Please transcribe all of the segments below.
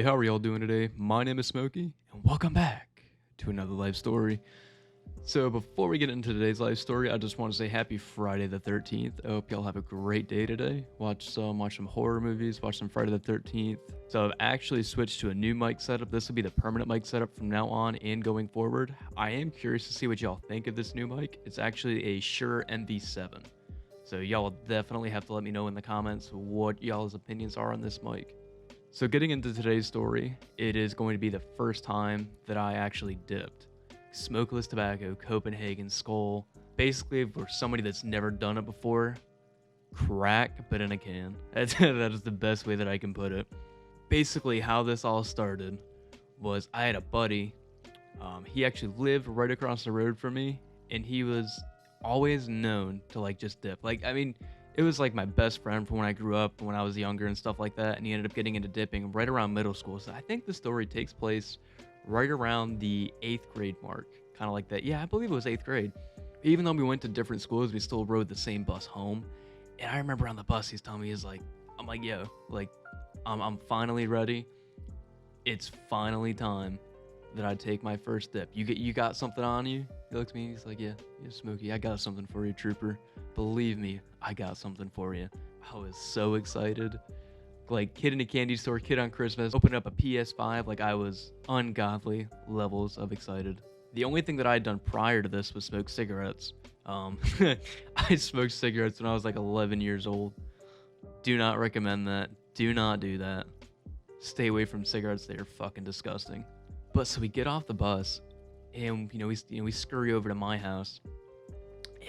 Hey, how are y'all doing today? My name is Smokey, and welcome back to another life story. So, before we get into today's life story, I just want to say happy Friday the 13th. I hope y'all have a great day today. Watch some horror movies, watch some Friday the 13th. So, I've actually switched to a new mic setup. This will be the permanent mic setup from now on and going forward. I am curious to see what y'all think of this new mic. It's actually a Shure MV7. So, y'all will definitely have to let me know in the comments what y'all's opinions are on this mic. So getting into today's story, it is going to be the first time that I actually dipped. Smokeless tobacco, Copenhagen skull. Basically, for somebody that's never done it before, crack, but in a can. That is the best way that I can put it. Basically, how this all started was I had a buddy. He actually lived right across the road from me, and he was always known to just dip. It was like my best friend from when I grew up, when I was younger and stuff like that, and he ended up getting into dipping right around middle school. So I think the story takes place right around the 8th grade mark, kind of like that. Yeah, I believe it was 8th grade. Even though we went to different schools, we still rode the same bus home. And I remember on the bus, he's telling me, I'm like, yo, I'm finally ready. It's finally time that I take my first dip. You got something on you? He looks at me, he's like, yeah, Smokey, I got something for you, trooper. Believe me, I got something for you. I was so excited. Like kid in a candy store, kid on Christmas, opened up a PS5, I was ungodly levels of excited. The only thing that I had done prior to this was smoke cigarettes. I smoked cigarettes when I was 11 years old. Do not recommend that. Do not do that. Stay away from cigarettes. They are fucking disgusting. But so we get off the bus, and we scurry over to my house,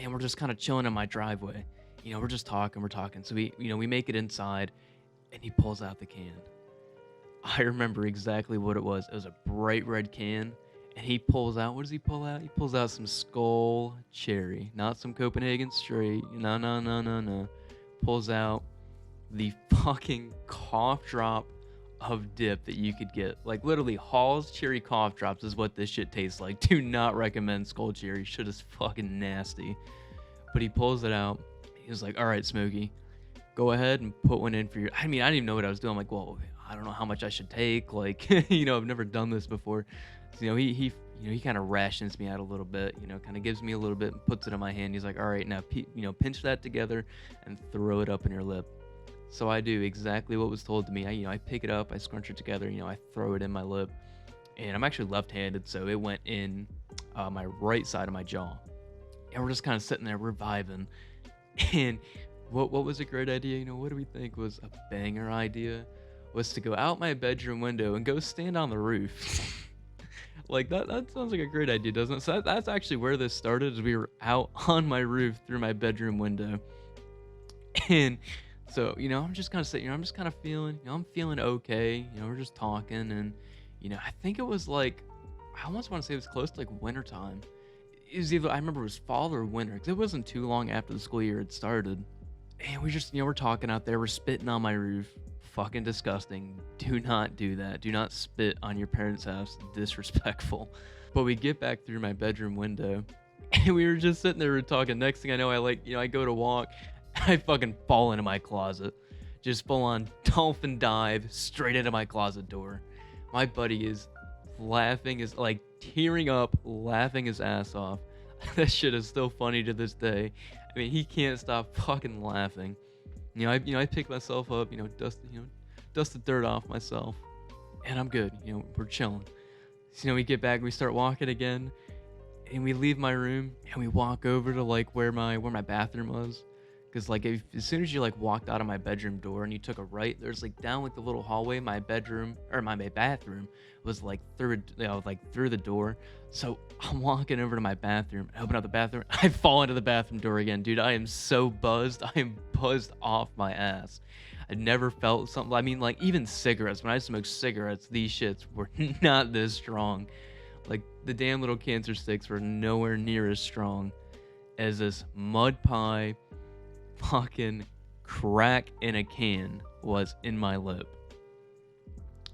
and we're just kind of chilling in my driveway. We're just talking, So we make it inside, and he pulls out the can. I remember exactly what it was. It was a bright red can, and he pulls out. What does he pull out? He pulls out some Skull Cherry, not some Copenhagen Straight. No. Pulls out the fucking cough drop of dip that you could get. Literally, Hall's Cherry Cough Drops is what this shit tastes like. Do not recommend Skull Cherry. Shit is fucking nasty. But he pulls it out. He was like, all right, Smokey, go ahead and put one in for your... I didn't even know what I was doing. I'm like, well, I don't know how much I should take. I've never done this before. So, he kind of rations me out a little bit, kind of gives me a little bit and puts it in my hand. He's like, all right, now, pinch that together and throw it up in your lip. So I do exactly what was told to me. I pick it up, I scrunch it together, I throw it in my lip. And I'm actually left-handed, so it went in my right side of my jaw. And we're just kind of sitting there, we're vibing. And what was a great idea? What do we think was a banger idea? Was to go out my bedroom window and go stand on the roof. That sounds like a great idea, doesn't it? So that's actually where this started, is we were out on my roof through my bedroom window. And so, I'm just kind of sitting here, I'm just kind of feeling, I'm feeling okay. We're just talking, and, I think it was I almost want to say it was close to wintertime. It was either, I remember it was fall or winter, because it wasn't too long after the school year had started. And we just, we're talking out there, we're spitting on my roof. Fucking disgusting. Do not do that. Do not spit on your parents' house. Disrespectful. But we get back through my bedroom window, and we were just sitting there, we're talking. Next thing I know, I go to walk, I fucking fall into my closet. Just full on dolphin dive straight into my closet door. My buddy is laughing, tearing up, laughing his ass off. That shit is still funny to this day. He can't stop fucking laughing. I pick myself up, dust the dirt off myself, and I'm good. We're chilling. So, we get back, we start walking again, and we leave my room, and we walk over to where my bathroom was. Because as soon as you walked out of my bedroom door and you took a right, there's down the little hallway, my bedroom or my bathroom was through through the door. So I'm walking over to my bathroom, I open up the bathroom, I fall into the bathroom door again. Dude, I am so buzzed. I am buzzed off my ass. I never felt something. Even cigarettes, when I smoked cigarettes, these shits were not this strong. The damn little cancer sticks were nowhere near as strong as this mud pie fucking crack in a can was in my lip.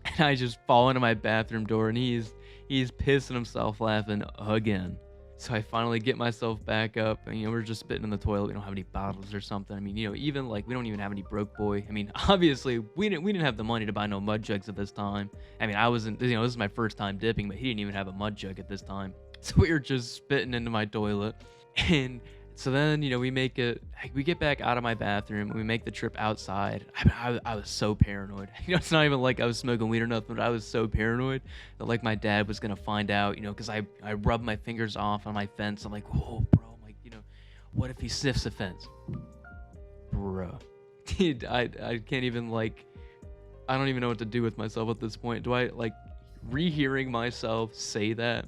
And I just fall into my bathroom door, and he's pissing himself laughing again. So I finally get myself back up, and we're just spitting in the toilet. We don't have any bottles or something. I mean, even like we don't even have any broke boy. I mean, obviously we didn't have the money to buy no mud jugs at this time. I mean, I wasn't, this is my first time dipping, but he didn't even have a mud jug at this time. So we were just spitting into my toilet, and so then we we get back out of my bathroom, and we make the trip outside. I was so paranoid. It's not even like I was smoking weed or nothing, but I was so paranoid that like my dad was gonna find out, because I rubbed my fingers off on my fence. I'm like, oh bro, I'm like, what if he sniffs the fence, bro? Dude, I can't even like, I don't even know what to do with myself at this point. Do I like rehearing myself say that?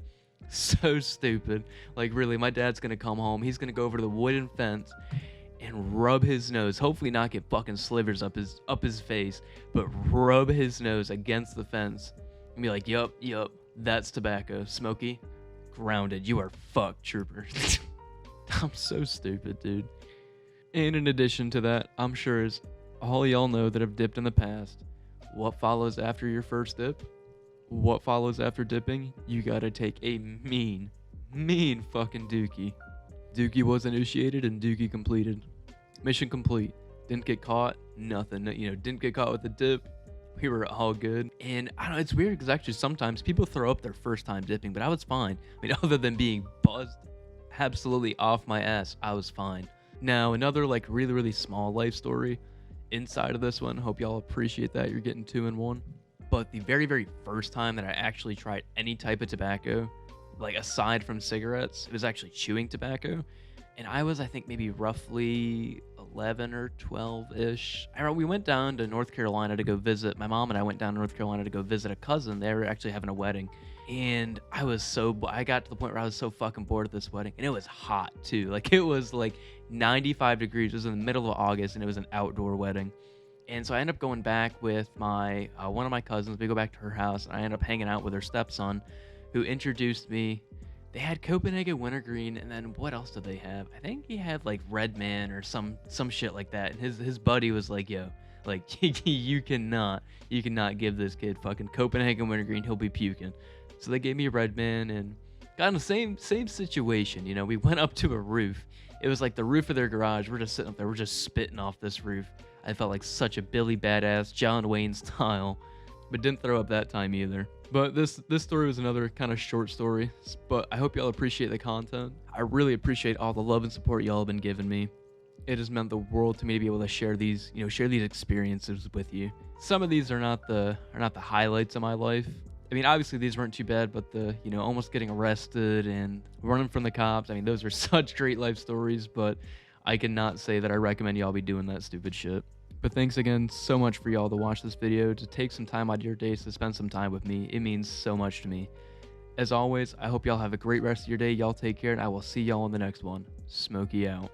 So stupid. Like, really, my dad's gonna come home. He's gonna go over to the wooden fence and rub his nose. Hopefully not get fucking slivers up his face, but rub his nose against the fence and be like, yup, that's tobacco. Smokey, grounded. You are fucked, trooper. I'm so stupid, dude. And in addition to that, I'm sure as all y'all know that have dipped in the past, what follows after your first dip? What follows after dipping? You gotta take a mean fucking dookie. Dookie was initiated and dookie completed. Mission complete. Didn't get caught. Nothing. Didn't get caught with a dip. We were all good. And I don't know, it's weird because actually sometimes people throw up their first time dipping, but I was fine. I mean, other than being buzzed absolutely off my ass, I was fine. Now, another like really, really small life story inside of this one. Hope y'all appreciate that. You're getting 2 in 1. But the very, very first time that I actually tried any type of tobacco, like aside from cigarettes, it was actually chewing tobacco. And I was, I think, maybe roughly 11 or 12-ish. We went down to North Carolina to go visit. My mom and I went down to North Carolina to go visit a cousin. They were actually having a wedding. And I got to the point where I was so fucking bored at this wedding. And it was hot, too. Like, it was like 95 degrees. It was in the middle of August, and it was an outdoor wedding. And so I ended up going back with my one of my cousins. We go back to her house, and I ended up hanging out with her stepson, who introduced me. They had Copenhagen Wintergreen, and then what else did they have? I think he had like Red Man or some shit like that. And his buddy was like, "Yo, like you cannot give this kid fucking Copenhagen Wintergreen. He'll be puking." So they gave me a Red Man, and got in the same situation. We went up to a roof. It was like the roof of their garage. We're just sitting up there. We're just spitting off this roof. I felt like such a Billy Badass, John Wayne style, but didn't throw up that time either. But this story was another kind of short story, but I hope y'all appreciate the content. I really appreciate all the love and support y'all have been giving me. It has meant the world to me to be able to share these experiences with you. Some of these are not the highlights of my life. I mean, obviously these weren't too bad, but the, almost getting arrested and running from the cops, I mean, those are such great life stories, but I cannot say that I recommend y'all be doing that stupid shit. But thanks again so much for y'all to watch this video, to take some time out of your days to spend some time with me. It means so much to me. As always, I hope y'all have a great rest of your day. Y'all take care, and I will see y'all in the next one. Smokey out.